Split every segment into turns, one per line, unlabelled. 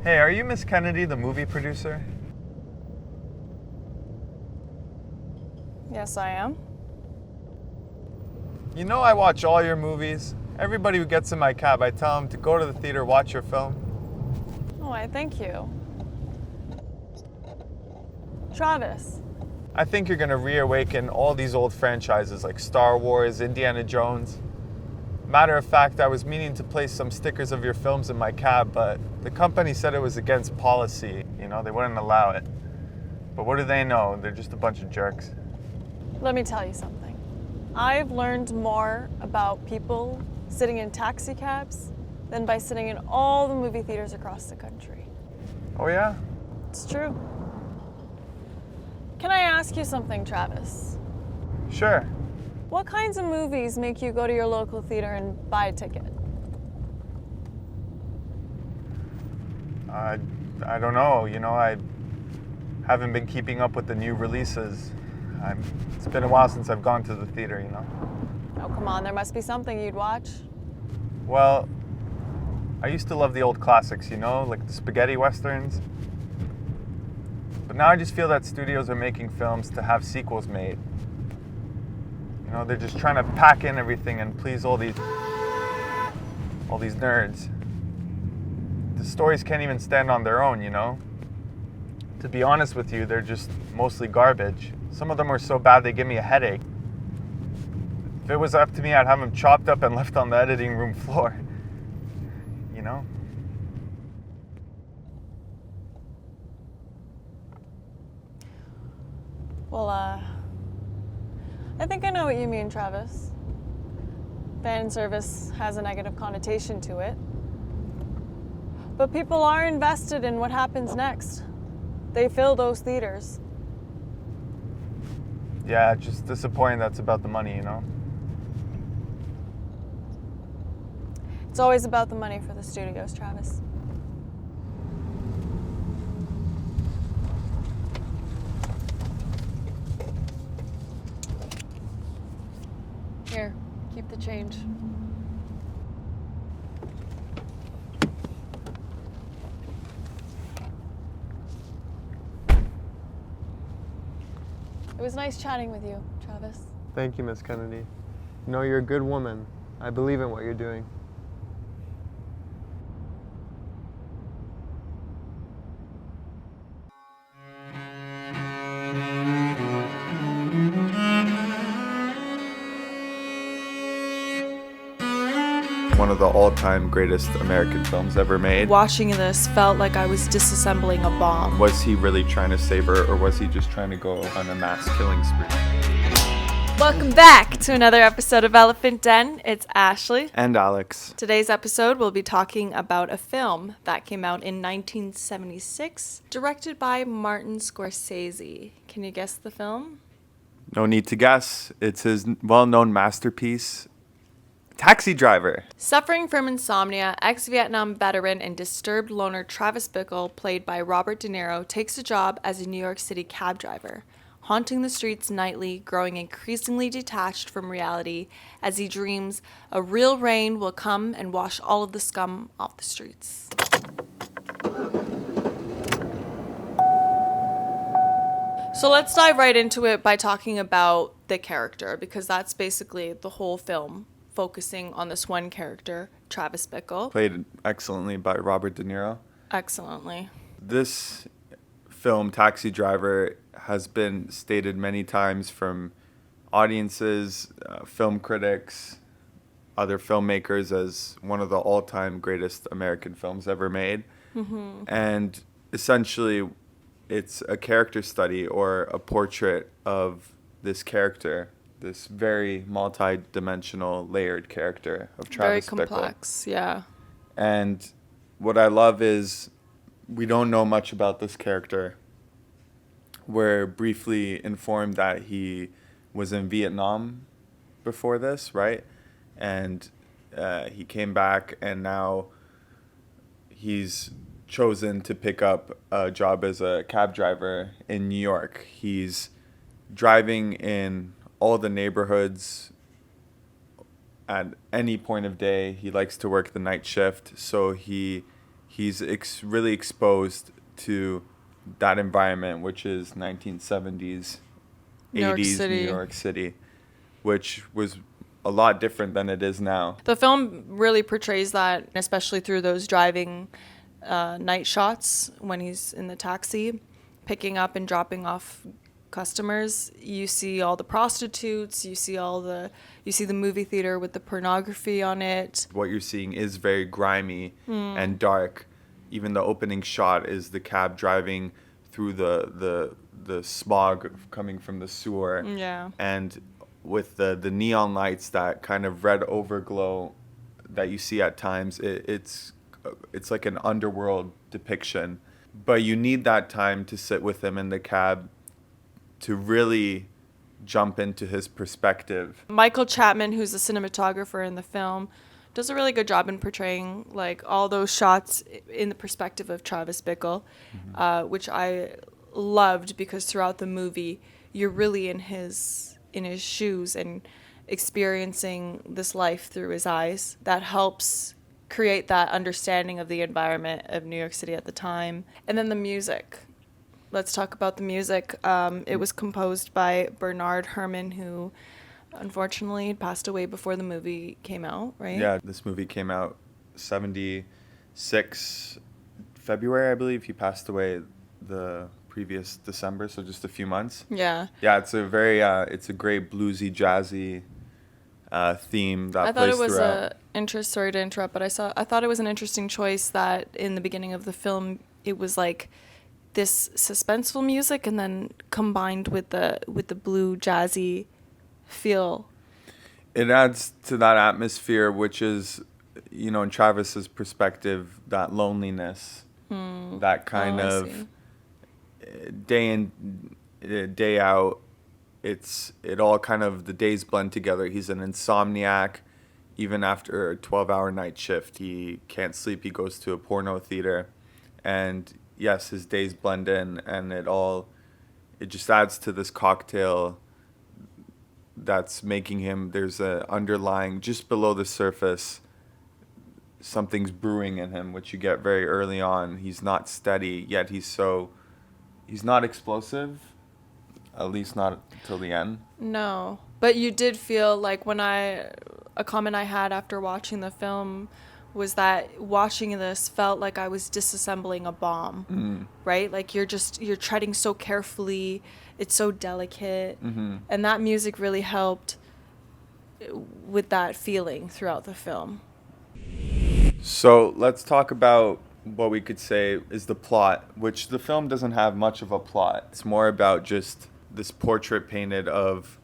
Hey, are you Miss Kennedy, the movie producer?
Yes, I am.
You know I watch all your movies. Everybody who gets in my cab, I tell them to go to the theater, watch your film.
Oh, I thank you. Travis.
I think you're gonna reawaken all these old franchises like Star Wars, Indiana Jones. Matter of fact, I was meaning to place some stickers of your films in my cab, but the company said it was against policy. They wouldn't allow it. But what do they know? They're just a bunch of jerks.
Let me tell you something. I've learned more about people sitting in taxi cabs than by sitting in all the movie theaters across the country.
Oh yeah?
It's true. Can I ask you something, Travis?
Sure.
What kinds of movies make you go to your local theater and buy a ticket?
I don't know. I haven't been keeping up with the new releases. It's been a while since I've gone to the theater.
Oh, come on, there must be something you'd watch.
Well, I used to love the old classics, like the spaghetti westerns. But now I just feel that studios are making films to have sequels made. They're just trying to pack in everything and please all these nerds. The stories can't even stand on their own, To be honest with you, they're just mostly garbage. Some of them are so bad they give me a headache. If it was up to me, I'd have them chopped up and left on the editing room floor.
Well, I think I know what you mean, Travis. Fan service has a negative connotation to it. But people are invested in what happens next. They fill those theaters.
Yeah, it's just disappointing that's about the money,
It's always about the money for the studios, Travis. Here, keep the change. It was nice chatting with you, Travis.
Thank you, Miss Kennedy. You're a good woman. I believe in what you're doing. One of the all-time greatest American films ever made.
Watching this felt like I was disassembling a bomb.
Was he really trying to save her, or was he just trying to go on a mass killing spree?
Welcome back to another episode of Elephant Den. It's Ashley.
And Alex.
Today's episode, we'll be talking about a film that came out in 1976, directed by Martin Scorsese. Can you guess the film?
No need to guess. It's his well-known masterpiece, Taxi Driver.
Suffering from insomnia, ex-Vietnam veteran and disturbed loner Travis Bickle, played by Robert De Niro, takes a job as a New York City cab driver, haunting the streets nightly, growing increasingly detached from reality as he dreams a real rain will come and wash all of the scum off the streets. So let's dive right into it by talking about the character, because that's basically the whole film, focusing on this one character, Travis Bickle.
Played excellently by Robert De Niro.
Excellently.
This film, Taxi Driver, has been stated many times from audiences, film critics, other filmmakers as one of the all-time greatest American films ever made. Mm-hmm. And essentially, it's a character study or a portrait of this character, this very multi-dimensional, layered character of Travis Bickle.
Very complex, yeah.
And what I love is we don't know much about this character. We're briefly informed that he was in Vietnam before this, right? And he came back, and now he's chosen to pick up a job as a cab driver in New York. He's driving in all the neighborhoods at any point of day. He likes to work the night shift, so he he's really exposed to that environment, which is 1970s,
New York
80s New
City.
York City, which was a lot different than it is now.
The film really portrays that, especially through those driving night shots when he's in the taxi, picking up and dropping off customers. You see all the prostitutes. You see the movie theater with the pornography on it.
What you're seeing is very grimy and dark. Even the opening shot is the cab driving through the smog coming from the sewer.
Yeah.
And with the neon lights, that kind of red overglow that you see at times, it's like an underworld depiction. But you need that time to sit with him in the cab to really jump into his perspective.
Michael Chapman, who's the cinematographer in the film, does a really good job in portraying like all those shots in the perspective of Travis Bickle, which I loved because throughout the movie you're really in his shoes and experiencing this life through his eyes. That helps create that understanding of the environment of New York City at the time. And then the music. Let's talk about the music. It was composed by Bernard Herrmann, who unfortunately passed away before the movie came out, right?
Yeah, this movie came out 76 February, I believe. He passed away the previous December, so just a few months.
Yeah.
Yeah, it's a very it's a great bluesy, jazzy theme that
I thought
plays
it was
throughout.
sorry to interrupt, but I thought it was an interesting choice that in the beginning of the film it was like this suspenseful music and then combined with the blue jazzy feel.
It adds to that atmosphere, which is, in Travis's perspective, that loneliness, that kind
I
of
see.
day in, day out. It all kind of, the days blend together. He's an insomniac. Even after a 12-hour night shift, he can't sleep. He goes to a porno theater. And yes, his days blend in, and it just adds to this cocktail that's making him, there's a underlying, just below the surface, something's brewing in him, which you get very early on. He's not steady, yet he's not explosive, at least not till the end.
No, but you did feel like a comment I had after watching the film was that watching this felt like I was disassembling a bomb, right? Like you're treading so carefully, it's so delicate, and that music really helped with that feeling throughout the film.
So let's talk about what we could say is the plot, which the film doesn't have much of a plot. It's more about just this portrait painted of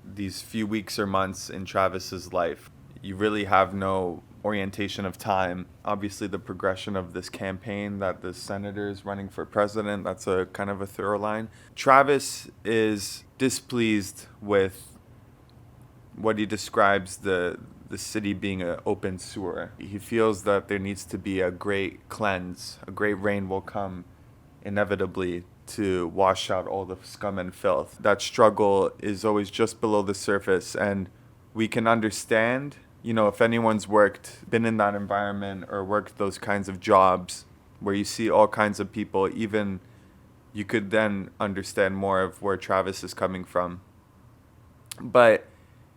these few weeks or months in Travis's life. You really have no orientation of time. Obviously, the progression of this campaign that the senator is running for president, that's a kind of a thorough line. Travis is displeased with what he describes the city being an open sewer. He feels that there needs to be a great cleanse. A great rain will come inevitably to wash out all the scum and filth. That struggle is always just below the surface, and we can understand, if anyone's been in that environment or worked those kinds of jobs where you see all kinds of people, even you could then understand more of where Travis is coming from. But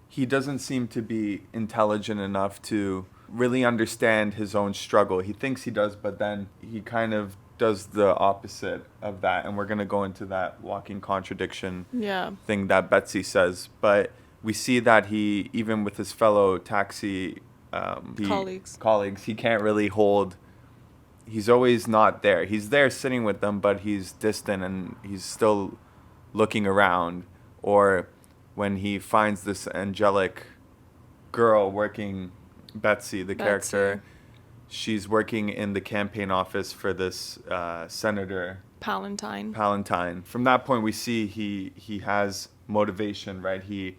he doesn't seem to be intelligent enough to really understand his own struggle. He thinks he does, but then he kind of does the opposite of that. And we're going to go into that walking contradiction thing that Betsy says. But we see that he, even with his fellow taxi colleagues, he can't really hold. He's always not there. He's there sitting with them, but he's distant and he's still looking around. Or when he finds this angelic girl working, Betsy, the character, she's working in the campaign office for this senator. Palantine. From that point, we see he has motivation, right? He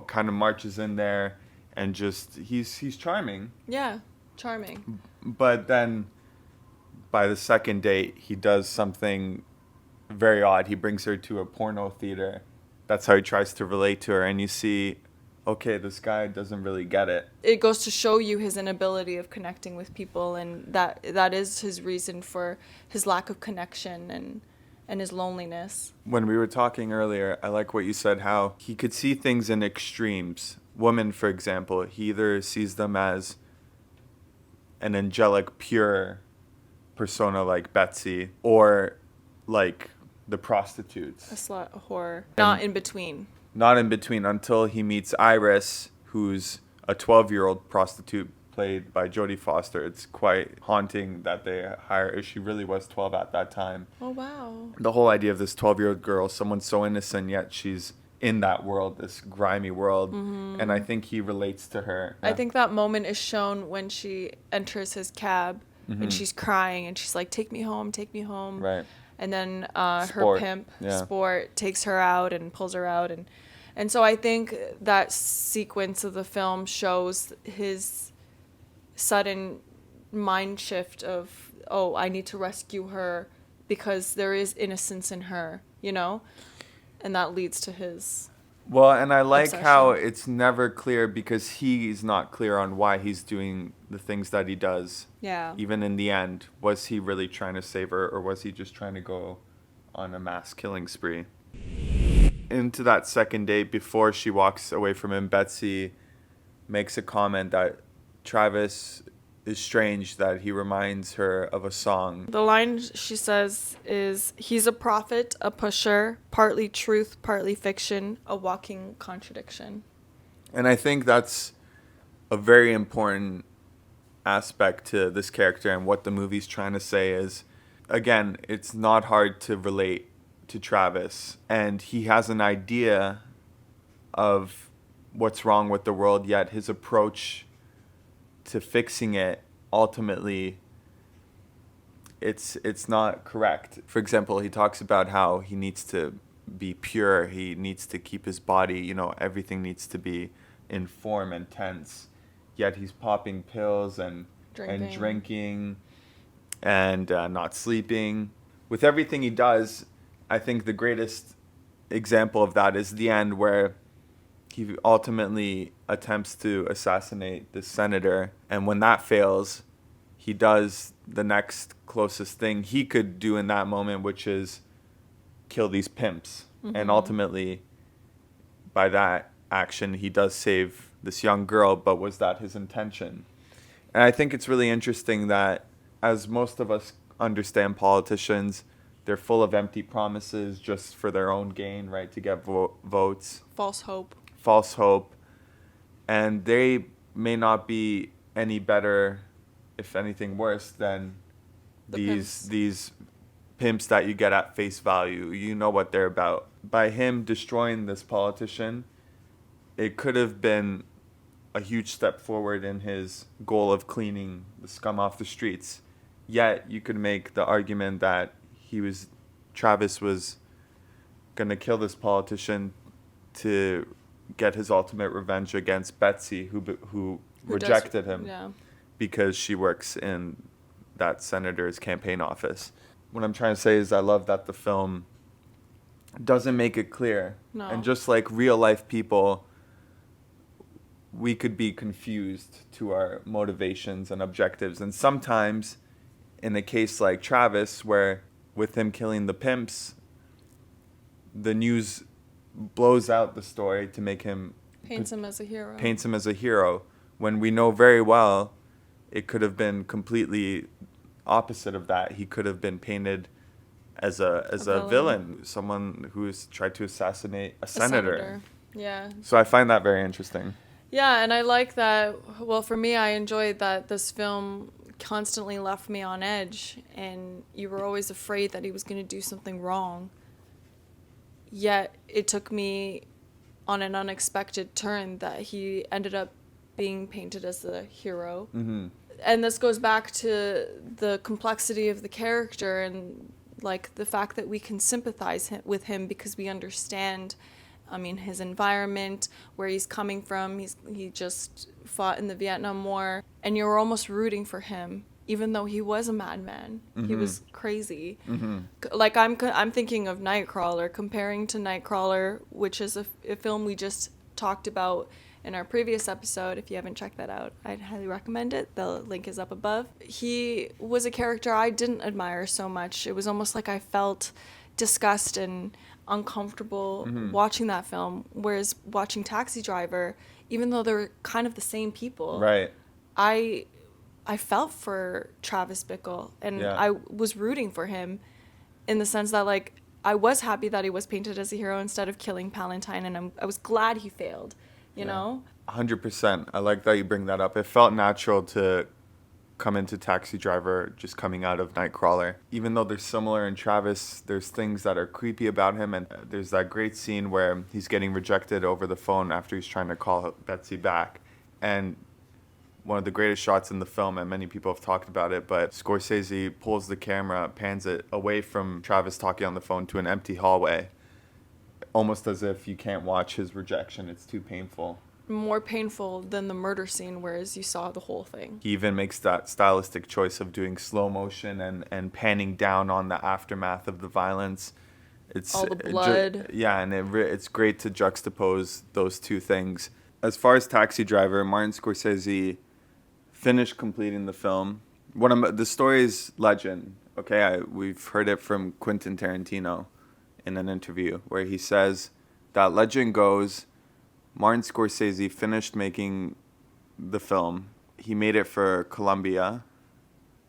kind of marches in there and just, he's charming.
Yeah, charming.
But then by the second date, he does something very odd. He brings her to a porno theater. That's how he tries to relate to her. And you see okay, this guy doesn't really get it.
It goes to show you his inability of connecting with people, and that is his reason for his lack of connection and his loneliness.
When we were talking earlier, I like what you said, how he could see things in extremes. Women, for example, he either sees them as an angelic, pure persona like Betsy, or like the prostitutes.
A slut, a whore. Not in between.
Not in between, until he meets Iris, who's a 12-year-old prostitute played by Jodie Foster. It's quite haunting that they hire her. She really was 12 at that time.
Oh, wow.
The whole idea of this 12-year-old girl, someone so innocent, yet she's in that world, this grimy world. Mm-hmm. And I think he relates to her.
I think that moment is shown when she enters his cab, mm-hmm. and she's crying and she's like, take me home, take me home.
Right.
And then her pimp, Sport, takes her out and pulls her out. And so I think that sequence of the film shows his sudden mind shift of, oh, I need to rescue her because there is innocence in her, you know? And that leads to his
Well, and I like
obsession.
how it's never clear, because he's not clear on why he's doing the things that he does.
Yeah.
Even in the end, was he really trying to save her, or was he just trying to go on a mass killing spree? Into that second date, before she walks away from him, Betsy makes a comment that Travis is strange, that he reminds her of a song.
The line she says is, he's a prophet, a pusher, partly truth, partly fiction, a walking contradiction.
And I think that's a very important aspect to this character, and what the movie's trying to say is, again, it's not hard to relate to Travis, and he has an idea of what's wrong with the world, yet his approach to fixing it, ultimately, it's not correct. For example, he talks about how he needs to be pure, he needs to keep his body, everything needs to be in form and tense, yet he's popping pills and drinking and not sleeping. With everything he does, I think the greatest example of that is the end, where he ultimately attempts to assassinate the senator, and when that fails, he does the next closest thing he could do in that moment, which is kill these pimps. Mm-hmm. And ultimately, by that action, he does save this young girl, but was that his intention? And I think it's really interesting that, as most of us understand politicians, they're full of empty promises just for their own gain, right? To get votes.
False hope.
And they may not be any better, if anything worse, than these pimps that you get at face value. You know what they're about. By him destroying this politician, it could have been a huge step forward in his goal of cleaning the scum off the streets. Yet you could make the argument that Travis was going to kill this politician to get his ultimate revenge against Betsy, who rejected him, because she works in that senator's campaign office. What I'm trying to say is, I love that the film doesn't make it clear.
No.
And just like real life people, we could be confused to our motivations and objectives. And sometimes, in a case like Travis, where with him killing the pimps, the news blows out the story to make him...
Paints him as a
hero, when we know very well it could have been completely opposite of that. He could have been painted as a villain, someone who's tried to assassinate a senator.
Yeah.
So I find that very interesting.
Yeah, and I like that. Well, for me, I enjoyed that this film constantly left me on edge, and you were always afraid that he was going to do something wrong. Yet it took me on an unexpected turn that he ended up being painted as the hero. Mm-hmm. And this goes back to the complexity of the character, and like the fact that we can sympathize with him because we understand, his environment, where he's coming from. He just fought in the Vietnam War, and you're almost rooting for him, even though he was a madman. Mm-hmm. He was crazy. Mm-hmm. Like I'm thinking of Nightcrawler, comparing to Nightcrawler, which is a film we just talked about in our previous episode. If you haven't checked that out, I'd highly recommend it. The link is up above. He was a character I didn't admire so much. It was almost like I felt disgust and uncomfortable watching that film, whereas watching Taxi Driver, even though they're kind of the same people,
Right.
I felt for Travis Bickle, and
Yeah.
I was rooting for him in the sense that, like, I was happy that he was painted as a hero instead of killing Palantine, and I was glad he failed, you know?
100%. I like that you bring that up. It felt natural to come into Taxi Driver just coming out of Nightcrawler. Even though they're similar in Travis, there's things that are creepy about him, and there's that great scene where he's getting rejected over the phone after he's trying to call Betsy back. And one of the greatest shots in the film, and many people have talked about it, but Scorsese pulls the camera, pans it away from Travis talking on the phone to an empty hallway, almost as if you can't watch his rejection. It's too painful.
More painful than the murder scene, whereas you saw the whole thing.
He even makes that stylistic choice of doing slow motion and panning down on the aftermath of the violence. It's
all the blood.
And it's great to juxtapose those two things. As far as Taxi Driver, Martin Scorsese finished completing the film. The story's legend. Okay, we've heard it from Quentin Tarantino in an interview where he says that legend goes, Martin Scorsese finished making the film. He made it for Columbia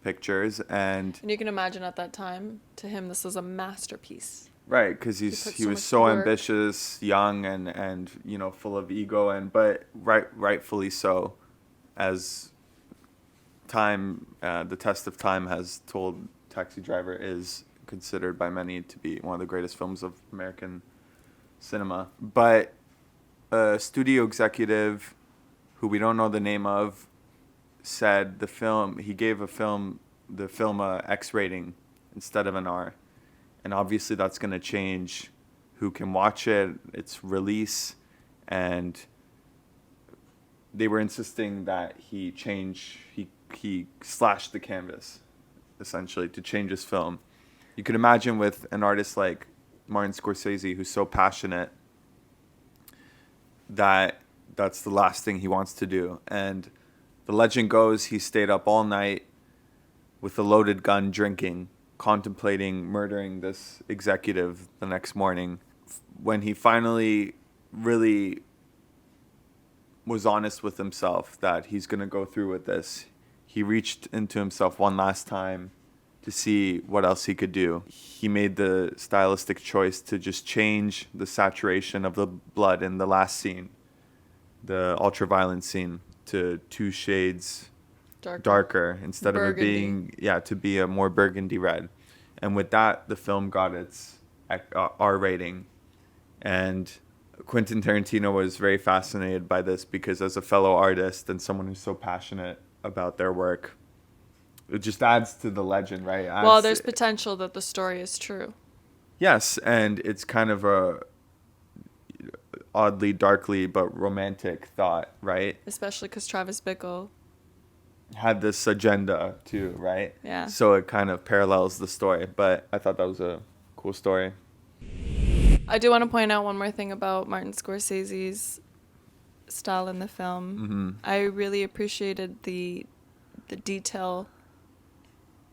Pictures, and
you can imagine at that time, to him, this was a masterpiece.
right, because he was so ambitious, young, and full of ego, but rightfully so, as the test of time has told. Taxi Driver is considered by many to be one of the greatest films of American cinema. But a studio executive, who we don't know the name of, said he gave the film a X rating instead of an R. And obviously that's going to change who can watch it, its release, and they were insisting that he slashed the canvas, essentially, to change his film. You could imagine with an artist like Martin Scorsese, who's so passionate, that's the last thing he wants to do. And the legend goes he stayed up all night with a loaded gun drinking, contemplating murdering this executive the next morning. When he finally really was honest with himself that he's going to go through with this, he reached into himself one last time to see what else he could do. He made the stylistic choice to just change the saturation of the blood in the last scene, the ultra-violent scene, to 2 shades darker instead
Burgundy.
of it being, to be a more burgundy red. And with that, the film got its R rating. And Quentin Tarantino was very fascinated by this because as a fellow artist and someone who's so passionate about their work, it just adds to the legend, right?
Well, there's potential that the story is true.
Yes, and it's kind of a oddly, darkly, but romantic thought, right?
Especially because Travis Bickle
had this agenda too, right?
Yeah.
So it kind of parallels the story, but I thought that was a cool story.
I do want to point out one more thing about Martin Scorsese's style in the film.
Mm-hmm.
I really appreciated the detail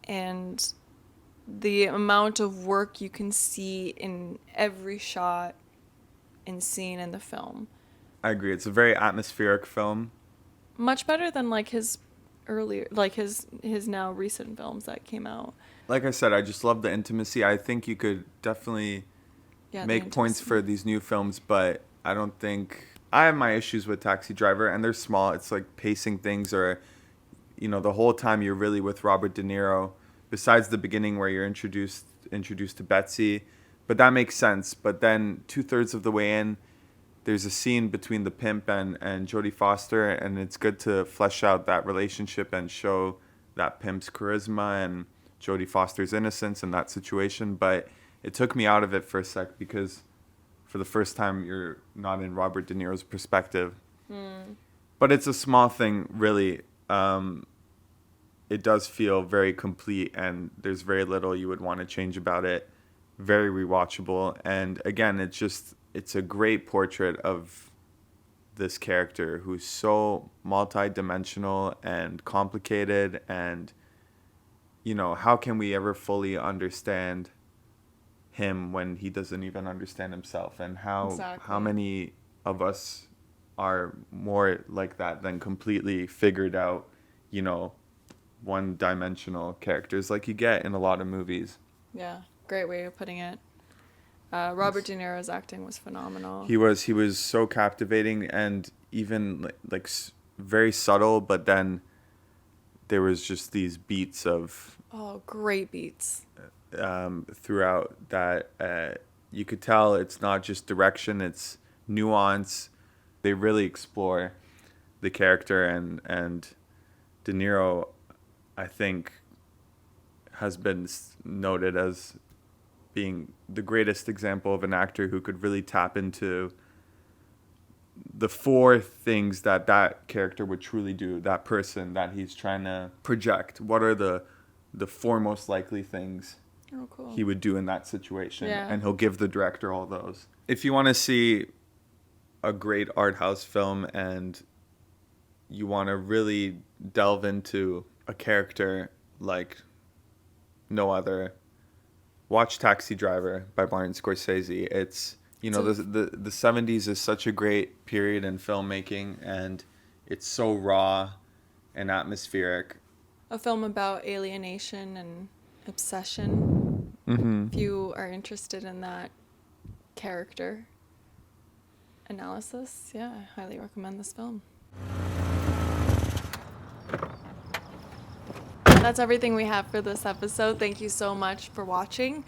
and the amount of work you can see in every shot and scene in the film.
I agree. It's a very atmospheric film.
Much better than like his earlier, like his now recent films that came out.
Like I said, I just love the intimacy. I think you could definitely make points for these new films, but I don't think... I have my issues with Taxi Driver, and they're small. It's like pacing things, or, the whole time you're really with Robert De Niro, besides the beginning where you're introduced to Betsy. But that makes sense. But then 2/3 of the way in, there's a scene between the pimp and Jodie Foster, and it's good to flesh out that relationship and show that pimp's charisma and Jodie Foster's innocence in that situation. But it took me out of it for a sec because for the first time you're not in Robert De Niro's perspective. But it's a small thing, really. It does feel very complete, and there's very little you would want to change about it. Very rewatchable. And again, it's a great portrait of this character who's so multi-dimensional and complicated, and how can we ever fully understand him when he doesn't even understand himself, and how many of us are more like that than completely figured out, one-dimensional characters like you get in a lot of movies.
Yeah, great way of putting it. Robert De Niro's acting was phenomenal.
He was so captivating, and even like very subtle, but then there was just these beats of
great beats
throughout that you could tell it's not just direction, it's nuance. They really explore the character, and De Niro, I think, has been noted as being the greatest example of an actor who could really tap into the four things that character would truly do, that person that he's trying to project. What are the four most likely things he would do in that situation?
Yeah.
And he'll give the director all those. If you want to see a great art house film and you want to really delve into a character like no other, watch Taxi Driver by Martin Scorsese. It's, the 70s is such a great period in filmmaking, and it's so raw and atmospheric.
A film about alienation and obsession.
Mm-hmm.
If you are interested in that character analysis, yeah, I highly recommend this film. That's everything we have for this episode. Thank you so much for watching.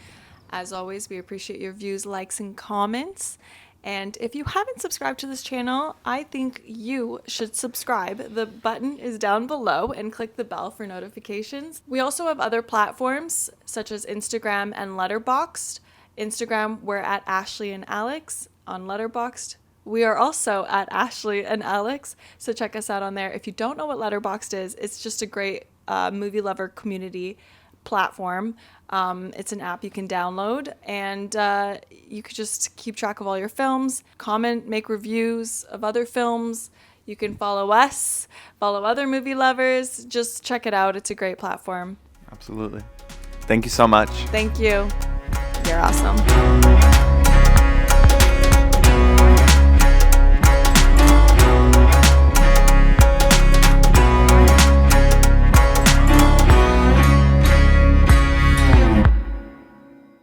As always, we appreciate your views, likes, and comments. And if you haven't subscribed to this channel, I think you should subscribe. The button is down below, and click the bell for notifications. We also have other platforms such as Instagram and Letterboxd. Instagram, we're at Ashli and Alex. On Letterboxd, we are also at Ashli and Alex. So check us out on there. If you don't know what Letterboxd is, it's just a great movie lover community platform. It's an app you can download, and you could just keep track of all your films, comment, make reviews of other films. You can follow us, follow other movie lovers. Just check it out. It's a great platform.
Absolutely. Thank you so much.
Thank you. You're awesome.